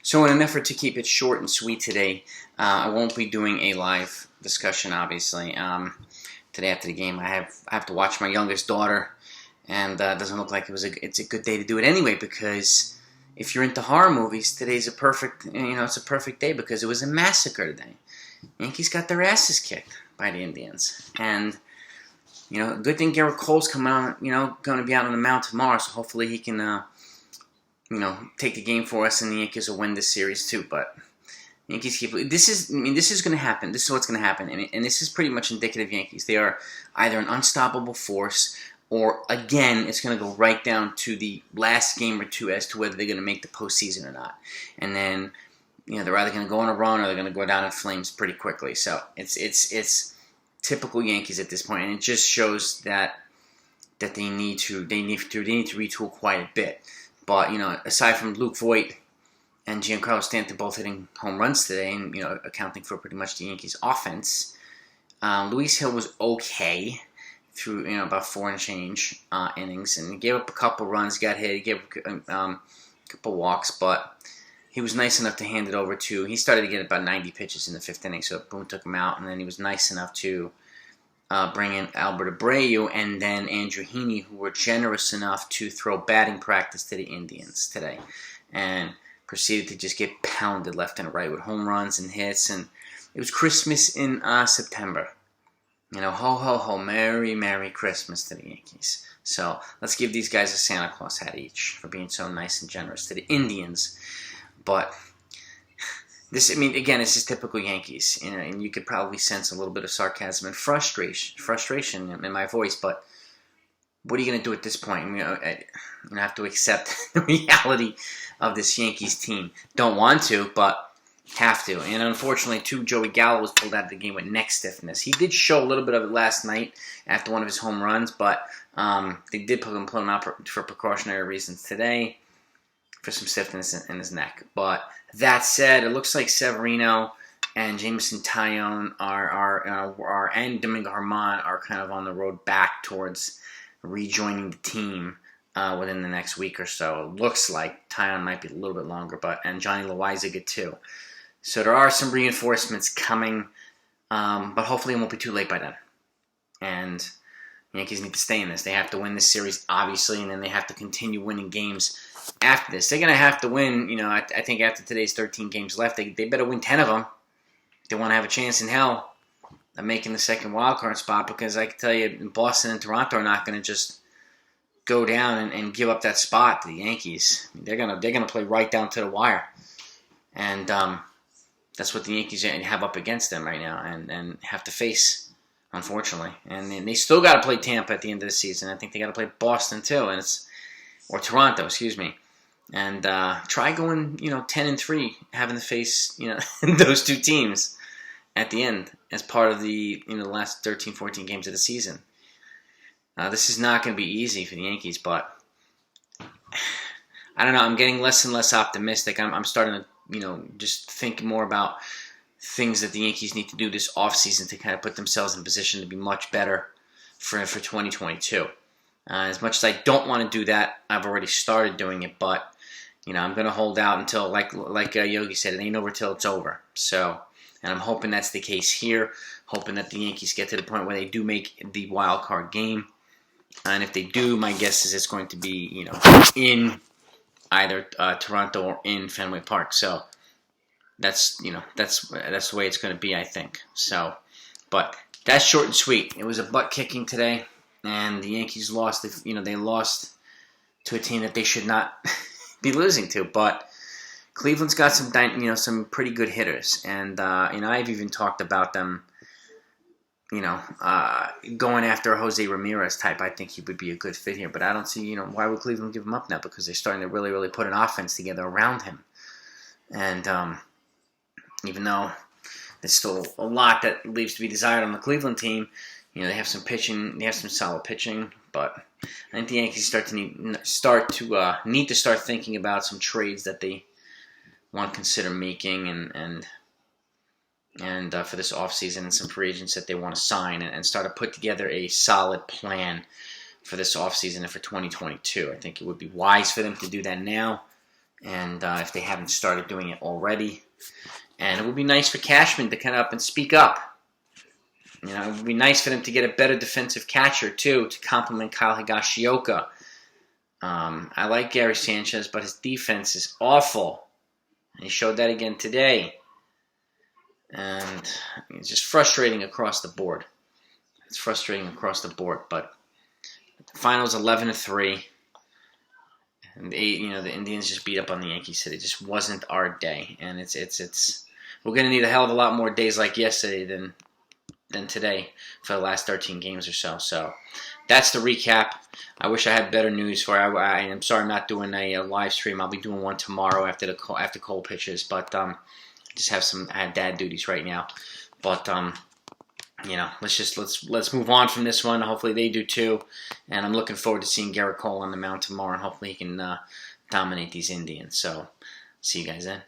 So in an effort to keep it short and sweet today, I won't be doing a live discussion, obviously. Today after the game, I have to watch my youngest daughter, and it doesn't look like it's a good day to do it anyway, because if you're into horror movies, today's it's a perfect day because it was a massacre today. Yankees got their asses kicked by the Indians, and good thing Garrett Cole's coming on, going to be out on the mound tomorrow, so hopefully he can take the game for us, and the Yankees will win this series too. But Yankees this is going to happen. This is what's going to happen, and this is pretty much indicative of Yankees. They are either an unstoppable force, or again, it's going to go right down to the last game or two as to whether they're going to make the postseason or not. And then, they're either going to go on a run or they're going to go down in flames pretty quickly. So it's typical Yankees at this point, and it just shows that they need to retool quite a bit. But aside from Luke Voit and Giancarlo Stanton both hitting home runs today, and accounting for pretty much the Yankees' offense, Luis Hill was okay through about 4 and change innings, and he gave up a couple runs, got hit, he gave up a couple walks, but he was nice enough to hand it over to. He started to get about 90 pitches in the 5th inning, so Boone took him out, and then he was nice enough to bring in Albert Abreu and then Andrew Heaney, who were generous enough to throw batting practice to the Indians today, and proceeded to just get pounded left and right with home runs and hits. And it was Christmas in September. Ho, ho, ho, Merry, Merry Christmas to the Yankees. So let's give these guys a Santa Claus hat each for being so nice and generous to the Indians. But this is typical Yankees, and you could probably sense a little bit of sarcasm and frustration in my voice. But what are you going to do at this point? I have to accept the reality of this Yankees team. Don't want to, but have to. And unfortunately, too, Joey Gallo was pulled out of the game with neck stiffness. He did show a little bit of it last night after one of his home runs, but they did pull him out for precautionary reasons today for some stiffness in his neck. But that said, it looks like Severino and Jameson Taillon and Domingo Germán are kind of on the road back towards rejoining the team within the next week or so. It looks like Taillon might be a little bit longer, and Johnny Loizaga too. So there are some reinforcements coming, but hopefully it won't be too late by then. And the Yankees need to stay in this. They have to win this series, obviously, and then they have to continue winning games after this. They're going to have to win, I think after today's 13 games left, they better win 10 of them. They want to have a chance in hell of making the second wildcard spot, because I can tell you, Boston and Toronto are not going to just go down and give up that spot to the Yankees. They're gonna play right down to the wire, and that's what the Yankees have up against them right now, and have to face, unfortunately. And they still got to play Tampa at the end of the season. I think they got to play Boston too, or Toronto, excuse me. And try going 10-3, having to face those two teams at the end as part of the the last 13-14 games of the season. This is not going to be easy for the Yankees, but I don't know. I'm getting less and less optimistic. I'm starting to just think more about things that the Yankees need to do this offseason to kind of put themselves in position to be much better for 2022. As much as I don't want to do that, I've already started doing it, but I'm going to hold out until, like Yogi said, it ain't over till it's over. So, and I'm hoping that's the case here, hoping that the Yankees get to the point where they do make the wild card game. And if they do, my guess is it's going to be, in either Toronto or in Fenway Park. So that's the way it's going to be, I think. So, but that's short and sweet. It was a butt kicking today, and the Yankees lost. They lost to a team that they should not be losing to. But Cleveland's got some pretty good hitters, and I've even talked about them. Going after a Jose Ramirez type, I think he would be a good fit here. But I don't see, why would Cleveland give him up now? Because they're starting to really, really put an offense together around him. And even though there's still a lot that leaves to be desired on the Cleveland team, they have some pitching, they have some solid pitching. But I think the Yankees need to start thinking about some trades that they want to consider making and for this offseason, and some free agents that they want to sign, and start to put together a solid plan for this offseason and for 2022. I think it would be wise for them to do that now and if they haven't started doing it already. And it would be nice for Cashman to come up and speak up. You know, it would be nice for them to get a better defensive catcher, too, to complement Kyle Higashioka. I like Gary Sanchez, but his defense is awful. And he showed that again today. And it's just frustrating across the board. It's frustrating across the board, but the finals 11-3. And the Indians just beat up on the Yankees today. It just wasn't our day, and it's we're gonna need a hell of a lot more days like yesterday than today for the last 13 games or so. So that's the recap. I wish I had better news for you. I'm sorry I'm not doing a live stream. I'll be doing one tomorrow after Cole pitches, but I had dad duties right now. But let's move on from this one. Hopefully they do too. And I'm looking forward to seeing Garrett Cole on the mound tomorrow, and hopefully he can dominate these Indians. So see you guys then.